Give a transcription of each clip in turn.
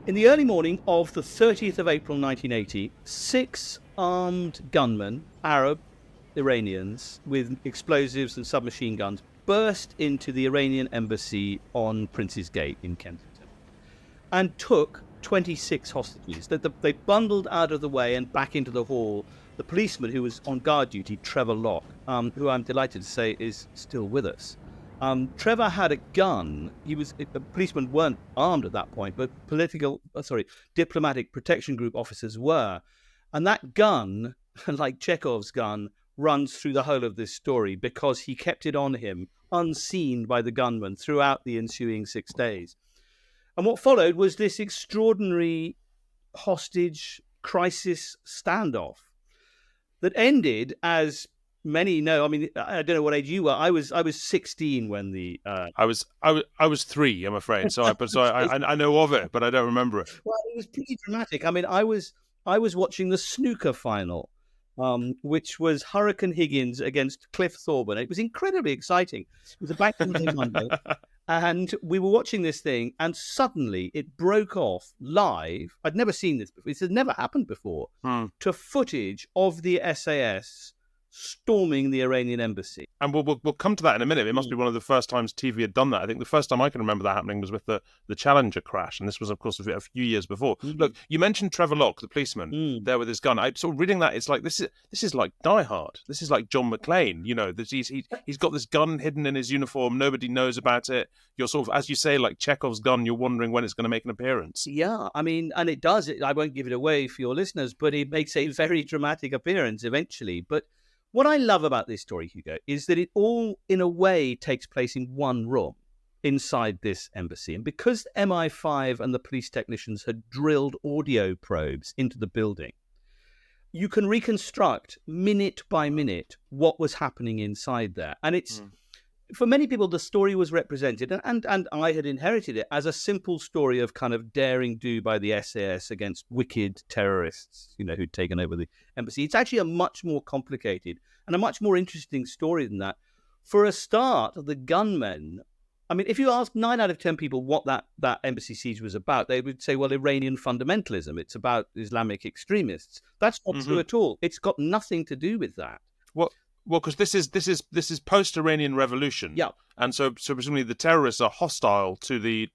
In the early morning of the 30th of April 1980, 6 armed gunmen, Arab Iranians, with explosives and submachine guns, burst into the Iranian embassy on Prince's Gate in Kensington and took 26 hostages. They bundled out of the way and back into the hall the policeman who was on guard duty, Trevor Locke, who I'm delighted to say is still with us. Trevor had a gun. Policemen weren't armed at that point, but diplomatic protection group officers were. And that gun, like Chekhov's gun, runs through the whole of this story because he kept it on him, unseen by the gunmen, throughout the ensuing 6 days. And what followed was this extraordinary hostage crisis standoff that ended, as many know. I mean, I don't know what age you were. I was 16 when the. I was 3, I'm afraid. I know of it, but I don't remember it. Well, it was pretty dramatic. I mean, I was watching the snooker final, which was Hurricane Higgins against Cliff Thorburn. It was incredibly exciting. It was a Bank Holiday Monday, and we were watching this thing, and suddenly it broke off live. I'd never seen this before. This had never happened before. To footage of the SAS storming the Iranian embassy. And we'll come to that in a minute. It must be one of the first times TV had done that. I think the first time I can remember that happening was with the Challenger crash, and this was, of course, a few years before. Look, you mentioned Trevor Locke, the policeman, there with his gun. I sort of reading that, it's like this is like Die Hard. This is like John McClane. You know, he's got this gun hidden in his uniform. Nobody knows about it. You're sort of, as you say, like Chekhov's gun. You're wondering when it's going to make an appearance. Yeah, I mean, and it does. I won't give it away for your listeners, but it makes a very dramatic appearance eventually. But what I love about this story, Hugo, is that it all, in a way, takes place in one room inside this embassy. And because MI5 and the police technicians had drilled audio probes into the building, you can reconstruct minute by minute what was happening inside there. And it's, for many people, the story was represented, and I had inherited it, as a simple story of kind of daring do by the SAS against wicked terrorists, who'd taken over the embassy. It's actually a much more complicated and a much more interesting story than that. For a start, the gunmen, I mean, if you ask 9 out of 10 people what that embassy siege was about, they would say, well, Iranian fundamentalism. It's about Islamic extremists. That's not true at all. It's got nothing to do with that. Well, because this is post-Iranian Revolution, yeah, and so presumably the terrorists are hostile to the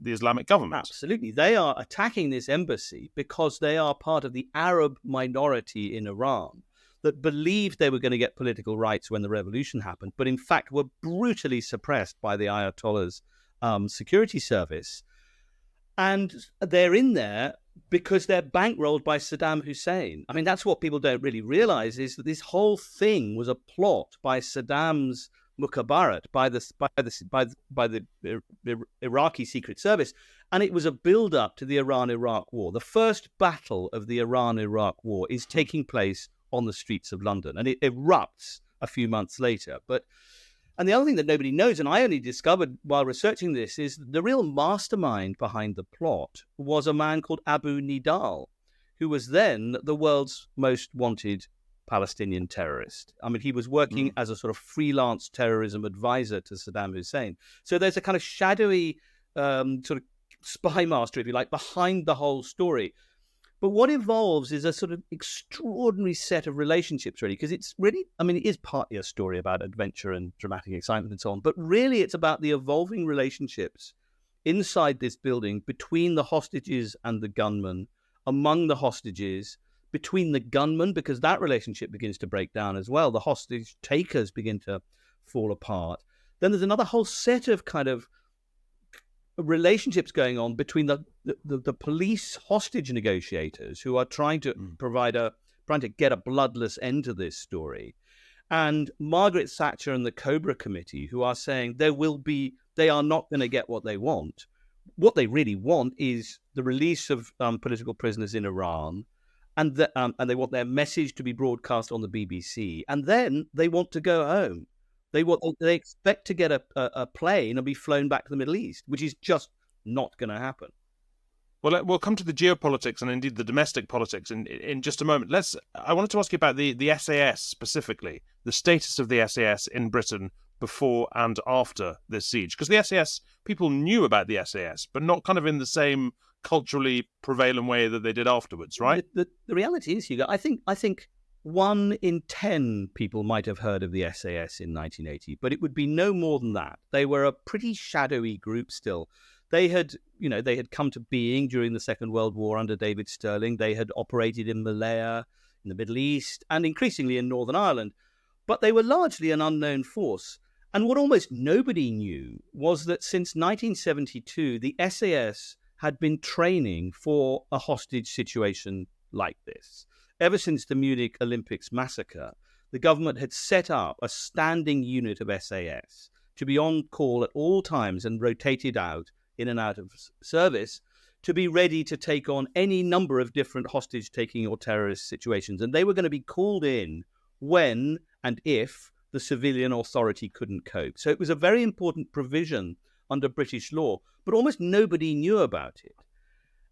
Islamic government. Absolutely, they are attacking this embassy because they are part of the Arab minority in Iran that believed they were going to get political rights when the revolution happened, but in fact were brutally suppressed by the Ayatollah's security service, and they're in there because they're bankrolled by Saddam Hussein. I mean, that's what people don't really realize, is that this whole thing was a plot by Saddam's Mukhabarat, by the Iraqi Secret Service, and it was a build-up to the Iran-Iraq War. The first battle of the Iran-Iraq War is taking place on the streets of London, and it erupts a few months later. And the other thing that nobody knows, and I only discovered while researching this, is the real mastermind behind the plot was a man called Abu Nidal, who was then the world's most wanted Palestinian terrorist. I mean, he was working as a sort of freelance terrorism advisor to Saddam Hussein. So there's a kind of shadowy sort of spy master, if you like, behind the whole story. But what evolves is a sort of extraordinary set of relationships, really, because it's really, I mean, it is partly a story about adventure and dramatic excitement and so on, but really it's about the evolving relationships inside this building between the hostages and the gunmen, among the hostages, between the gunmen, because that relationship begins to break down as well. The hostage takers begin to fall apart. Then there's another whole set of kind of relationships going on between the police hostage negotiators who are trying to trying to get a bloodless end to this story, and Margaret Thatcher and the Cobra Committee, who are saying they are not going to get what they want. What they really want is the release of political prisoners in Iran, and they want their message to be broadcast on the BBC, and then they want to go home. They expect to get a plane and be flown back to the Middle East, which is just not going to happen. Well, we'll come to the geopolitics and indeed the domestic politics in just a moment. I wanted to ask you about the SAS specifically, the status of the SAS in Britain before and after this siege? Because the SAS, people knew about the SAS, but not kind of in the same culturally prevalent way that they did afterwards, right? The reality is, Hugo, I think 1 in 10 people might have heard of the SAS in 1980, but it would be no more than that. They were a pretty shadowy group still. They had come to being during the Second World War under David Stirling. They had operated in Malaya, in the Middle East, and increasingly in Northern Ireland. But they were largely an unknown force. And what almost nobody knew was that since 1972, the SAS had been training for a hostage situation like this. Ever since the Munich Olympics massacre, the government had set up a standing unit of SAS to be on call at all times and rotated out in and out of service to be ready to take on any number of different hostage-taking or terrorist situations. And they were going to be called in when and if the civilian authority couldn't cope. So it was a very important provision under British law, but almost nobody knew about it.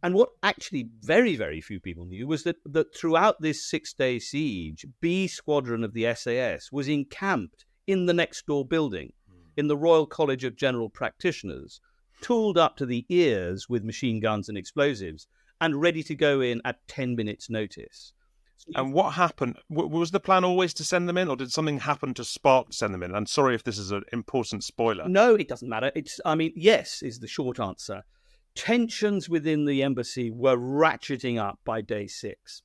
And what actually very, very few people knew was that throughout this 6-day siege, B Squadron of the SAS was encamped in the next door building, in the Royal College of General Practitioners, tooled up to the ears with machine guns and explosives, and ready to go in at 10 minutes' notice. And what happened? Was the plan always to send them in, or did something happen to spark to send them in? And sorry if this is an important spoiler. No, it doesn't matter. Yes is the short answer. Tensions within the embassy were ratcheting up by day 6.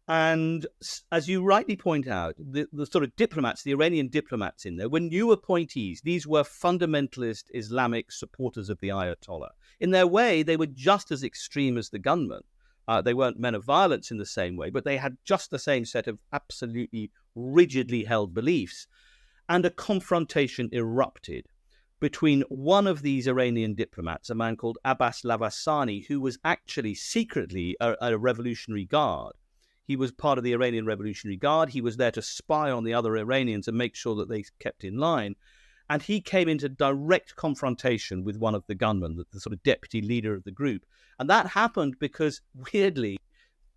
And as you rightly point out, the sort of diplomats, the Iranian diplomats in there, were new appointees. These were fundamentalist Islamic supporters of the Ayatollah. In their way, they were just as extreme as the gunmen. They weren't men of violence in the same way, but they had just the same set of absolutely rigidly held beliefs. And a confrontation erupted between one of these Iranian diplomats, a man called Abbas Lavasani, who was actually secretly a Revolutionary Guard. He was part of the Iranian Revolutionary Guard. He was there to spy on the other Iranians and make sure that they kept in line. And he came into direct confrontation with one of the gunmen, the sort of deputy leader of the group. And that happened because, weirdly,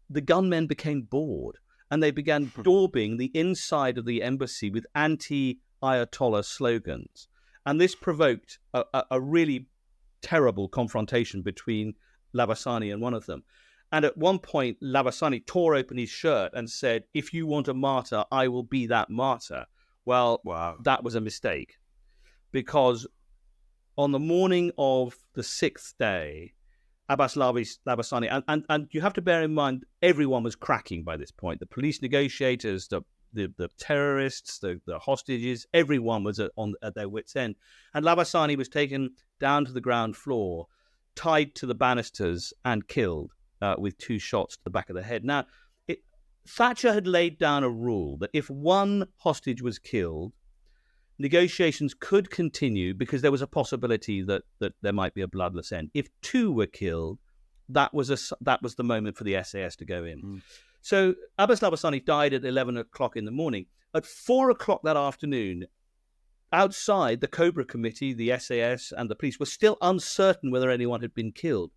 the gunmen became bored and they began daubing the inside of the embassy with anti-Ayatollah slogans. And this provoked a really terrible confrontation between Lavasani and one of them. And at one point, Lavasani tore open his shirt and said, "If you want a martyr, I will be that martyr." Well, wow. That was a mistake. Because on the morning of the 6th day, Abbas Lavasani, and you have to bear in mind, everyone was cracking by this point. The police negotiators, the terrorists, the hostages, everyone was at their wits' end. And Lavasani was taken down to the ground floor, tied to the banisters and killed with 2 shots to the back of the head. Now, Thatcher had laid down a rule that if one hostage was killed, negotiations could continue because there was a possibility that there might be a bloodless end. If 2 were killed, that was the moment for the SAS to go in. Mm. So Abbas Lavasani died at 11 o'clock in the morning. At 4 o'clock that afternoon, outside, the Cobra Committee, the SAS and the police were still uncertain whether anyone had been killed.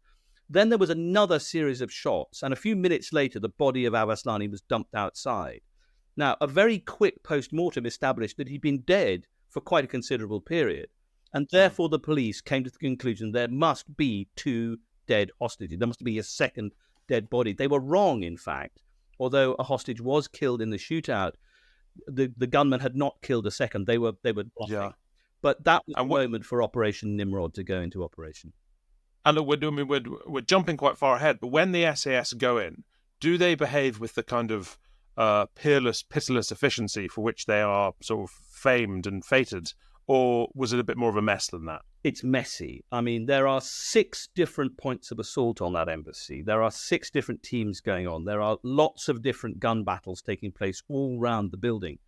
Then there was another series of shots, and a few minutes later, the body of Abbas Lavasani was dumped outside. Now, a very quick post-mortem established that he'd been dead for quite a considerable period, and therefore the police came to the conclusion there must be 2 dead hostages. There must be a second dead body. They were wrong, in fact. Although a hostage was killed in the shootout, the gunmen had not killed a second. They were bluffing. Yeah. But that was the moment for Operation Nimrod to go into operation. And look, we're jumping quite far ahead, but when the SAS go in, do they behave with the kind of peerless, pitiless efficiency for which they are sort of famed and fated, or was it a bit more of a mess than that? It's messy. I mean, there are 6 different points of assault on that embassy. There are 6 different teams going on. There are lots of different gun battles taking place all around the building.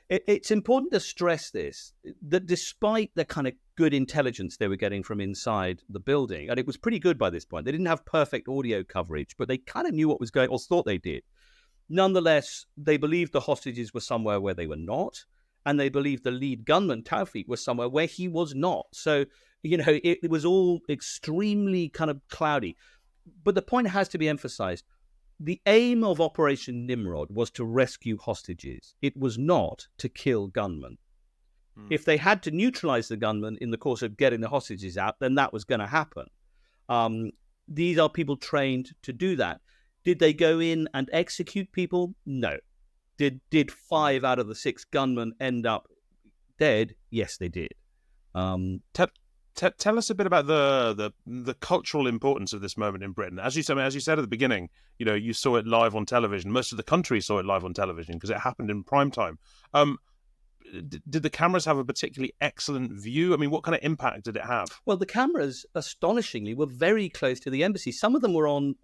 It's important to stress this, that despite the kind of good intelligence they were getting from inside the building, and it was pretty good by this point, they didn't have perfect audio coverage, but they kind of knew what was going on, or thought they did. Nonetheless, they believed the hostages were somewhere where they were not, and they believed the lead gunman, Tawfiq, was somewhere where he was not. So, it was all extremely kind of cloudy. But the point has to be emphasized. The aim of Operation Nimrod was to rescue hostages. It was not to kill gunmen. If they had to neutralize the gunman in the course of getting the hostages out, then that was going to happen. These are people trained to do that. Did they go in and execute people? No. Did 5 out of the 6 gunmen end up dead? Yes, they did. Tell us a bit about the cultural importance of this moment in Britain. As you said at the beginning, you saw it live on television. Most of the country saw it live on television because it happened in prime time. Did the cameras have a particularly excellent view? I mean, what kind of impact did it have? Well, the cameras, astonishingly, were very close to the embassy. Some of them were on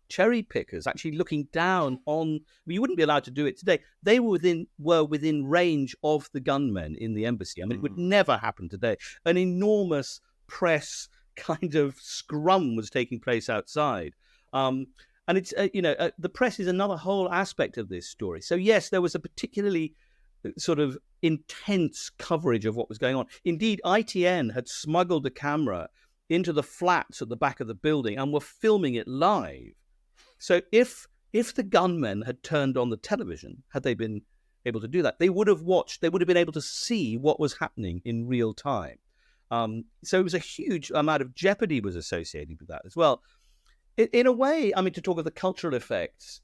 cherry pickers, actually looking down on. You wouldn't be allowed to do it today. They were within range of the gunmen in the embassy. I mean, it would never happen today. An enormous press kind of scrum was taking place outside. And it's the press is another whole aspect of this story. So yes, there was a particularly sort of intense coverage of what was going on. Indeed, ITN had smuggled a camera into the flats at the back of the building and were filming it live. So if the gunmen had turned on the television, had they been able to do that, they would have been able to see what was happening in real time. So it was a huge amount of jeopardy was associated with that as well. In a way, I mean, to talk of the cultural effects,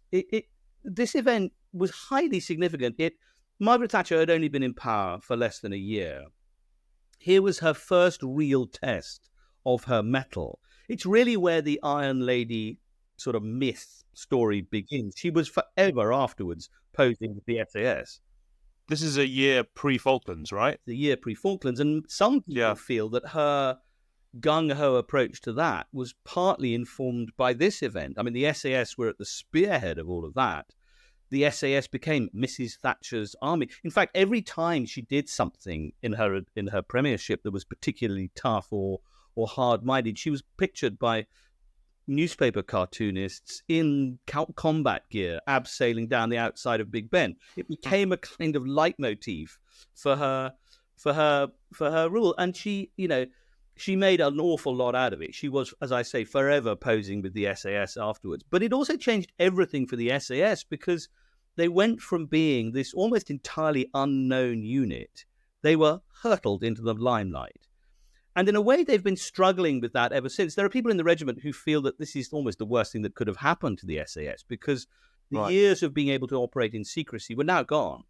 this event was highly significant. Margaret Thatcher had only been in power for less than a year. Here was her first real test of her mettle. It's really where the Iron Lady sort of myth story begins. She was forever afterwards posing with the SAS. This is a year pre-Falklands, right? The year pre-Falklands. And some people feel that her gung-ho approach to that was partly informed by this event. I mean, the SAS were at the spearhead of all of that. The SAS became Mrs. Thatcher's army. In fact, every time she did something in her premiership that was particularly tough or hard-minded, she was pictured by newspaper cartoonists in combat gear, abseiling down the outside of Big Ben. It became a kind of leitmotif for her rule, and she made an awful lot out of it. She was, as I say, forever posing with the SAS afterwards. But it also changed everything for the SAS because they went from being this almost entirely unknown unit. They were hurtled into the limelight. And in a way, they've been struggling with that ever since. There are people in the regiment who feel that this is almost the worst thing that could have happened to the SAS because the years of being able to operate in secrecy were now gone.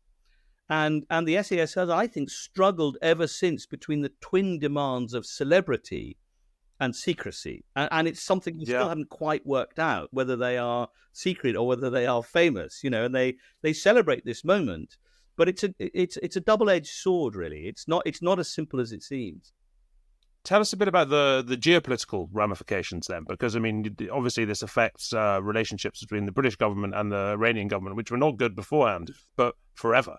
And the SAS has, I think, struggled ever since between the twin demands of celebrity and secrecy. And it's something we still haven't quite worked out, whether they are secret or whether they are famous, and they celebrate this moment. But it's a double-edged sword, really. It's not as simple as it seems. Tell us a bit about the geopolitical ramifications then, because, I mean, obviously this affects relationships between the British government and the Iranian government, which were not good beforehand, but forever.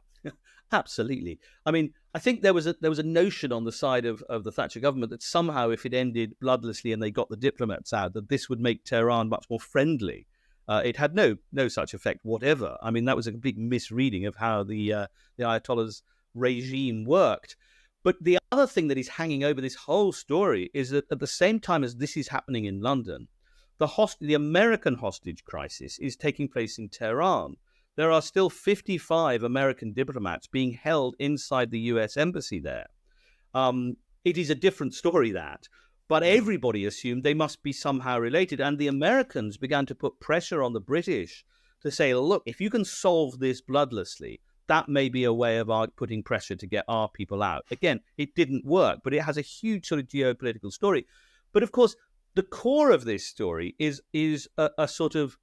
Absolutely. I mean, I think there was a notion on the side of the Thatcher government that somehow if it ended bloodlessly and they got the diplomats out, that this would make Tehran much more friendly. It had no such effect whatever. I mean, that was a complete misreading of how the Ayatollah's regime worked. But the other thing that is hanging over this whole story is that at the same time as this is happening in London, the American hostage crisis is taking place in Tehran. There are still 55 American diplomats being held inside the US embassy there. It is a different story, that. But everybody assumed they must be somehow related. And the Americans began to put pressure on the British to say, look, if you can solve this bloodlessly, that may be a way of putting pressure to get our people out. Again, it didn't work, but it has a huge sort of geopolitical story. But of course, the core of this story is a sort of,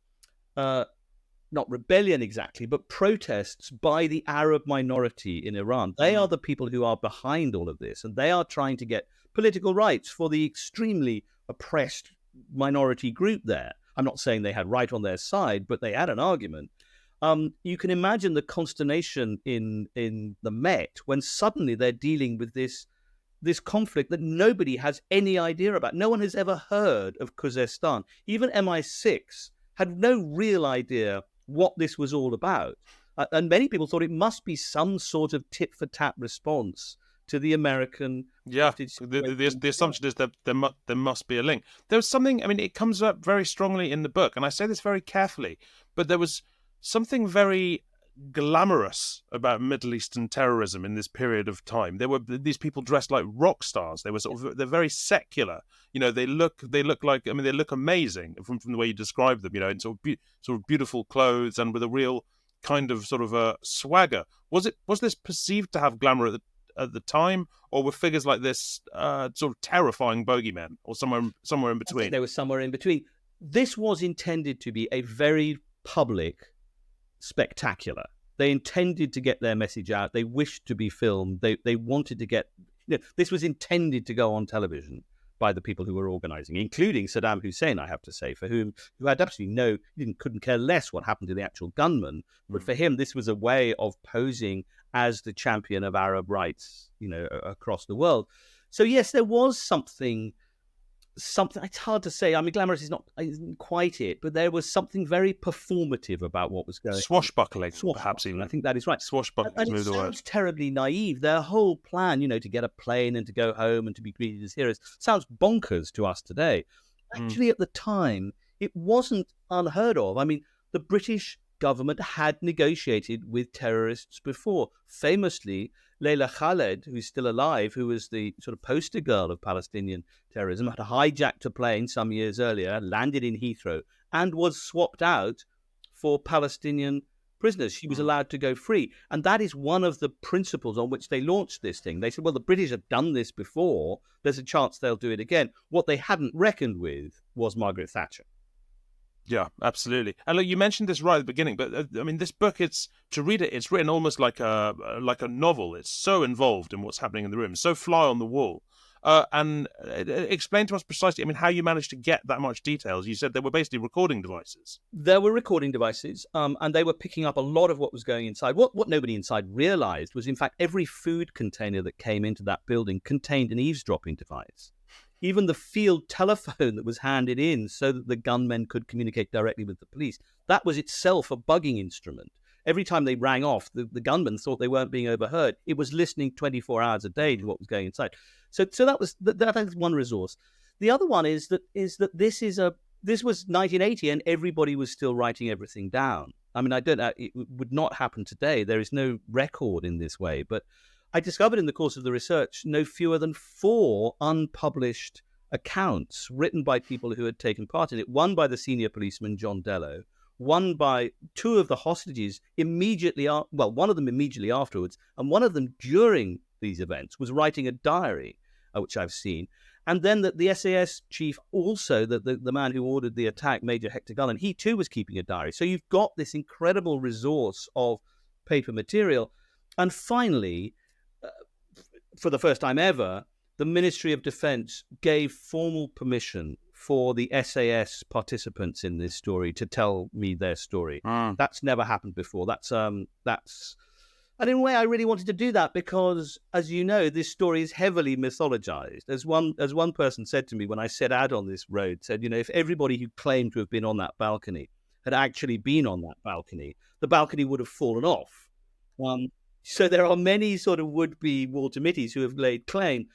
not rebellion exactly, but protests by the Arab minority in Iran. They are the people who are behind all of this, and they are trying to get political rights for the extremely oppressed minority group there. I'm not saying they had right on their side, but they had an argument. You can imagine the consternation in the Met when suddenly they're dealing with this conflict that nobody has any idea about. No one has ever heard of Khuzestan. Even MI6 had no real idea what this was all about. And many people thought it must be some sort of tit-for-tat response to the American... Yeah, the assumption is that there must be a link. There was something, I mean, it comes up very strongly in the book, and I say this very carefully, but there was something very glamorous about Middle Eastern terrorism in this period of time. There were these people dressed like rock stars. They were they're very secular. They look like, I mean, they look amazing from the way you describe them. In sort of beautiful clothes and with a real kind of sort of a swagger. Was this perceived to have glamour at the time, or were figures like this sort of terrifying bogeymen, or somewhere in between? I think they were somewhere in between. This was intended to be a very public spectacular. They intended to get their message out. They wished to be filmed. They wanted to get... this was intended to go on television by the people who were organizing, including Saddam Hussein, I have to say, who had absolutely couldn't care less what happened to the actual gunman. But for him, this was a way of posing as the champion of Arab rights, across the world. So yes, there was something. It's hard to say. I mean, glamorous isn't quite it, but there was something very performative about what was going on. Swashbuckling, perhaps even. I think that is right. Swashbuckling, and it sounds terribly naive. Their whole plan, to get a plane and to go home and to be greeted as heroes, sounds bonkers to us today. Actually, at the time, it wasn't unheard of. I mean, the British government had negotiated with terrorists before. Famously, Leila Khaled, who's still alive, who was the sort of poster girl of Palestinian terrorism, had hijacked a plane some years earlier, landed in Heathrow, and was swapped out for Palestinian prisoners. She was allowed to go free. And that is one of the principles on which they launched this thing. They said, well, the British have done this before. There's a chance they'll do it again. What they hadn't reckoned with was Margaret Thatcher. Yeah, absolutely. And look, you mentioned this right at the beginning, but I mean, this book, it's written almost like a novel. It's so involved in what's happening in the room, so fly on the wall. And explain to us precisely, I mean, how you managed to get that much details. You said they were basically recording devices. There were recording devices, and they were picking up a lot of what was going inside. What nobody inside realized was, in fact, every food container that came into that building contained an eavesdropping device. Even the field telephone that was handed in so that the gunmen could communicate directly with the police, that was itself a bugging instrument. Every time they rang off, the gunmen thought they weren't being overheard. It was listening 24 hours a day to what was going inside. So that was one resource. The other one is that this was 1980 and everybody was still writing everything down. I mean, I don't know, it would not happen today. There is no record in this way, but I discovered in the course of the research no fewer than 4 unpublished accounts written by people who had taken part in it. One by the senior policeman, John Dello, one by 2 of the hostages one of them immediately afterwards, and one of them during these events was writing a diary, which I've seen. And then the SAS chief also, the man who ordered the attack, Major Hector Gullen, he too was keeping a diary. So you've got this incredible resource of paper material. And finally, for the first time ever, the Ministry of Defense gave formal permission for the SAS participants in this story to tell me their story. That's never happened before. And in a way, I really wanted to do that because, as you know, this story is heavily mythologized. As one person said to me when I set out on this road, said, if everybody who claimed to have been on that balcony had actually been on that balcony, the balcony would have fallen off. So there are many sort of would-be Walter Mitty's who have laid claim.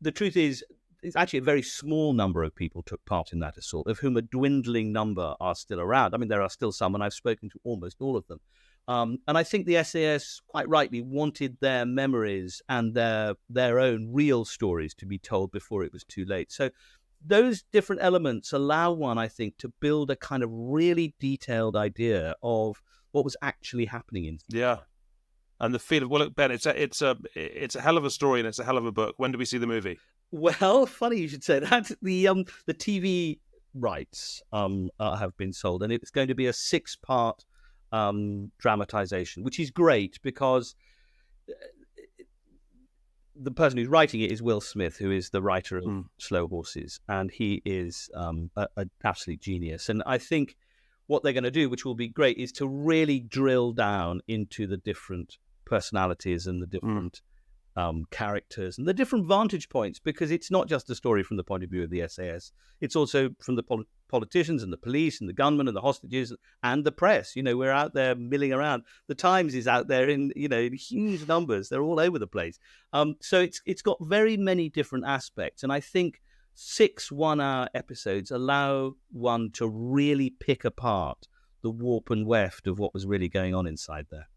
The truth is, it's actually a very small number of people took part in that assault, of whom a dwindling number are still around. I mean, there are still some, and I've spoken to almost all of them. And I think the SAS, quite rightly, wanted their memories and their own real stories to be told before it was too late. So those different elements allow one, I think, to build a kind of really detailed idea of what was actually happening in. Yeah. And the feel of, well, look, Ben, it's a hell of a story and it's a hell of a book. When do we see the movie? Well, funny you should say that. The TV rights have been sold, and it's going to be a 6-part dramatization, which is great because the person who's writing it is Will Smith, who is the writer of Slow Horses, and he is an absolute genius. And I think what they're going to do, which will be great, is to really drill down into the different personalities and the different characters and the different vantage points, because it's not just a story from the point of view of the SAS. It's also from the politicians and the police and the gunmen and the hostages and the press. We're out there milling around. The Times is out there in huge numbers. They're all over the place. So it's got very many different aspects, and I think 6 one-hour episodes allow one to really pick apart the warp and weft of what was really going on inside there.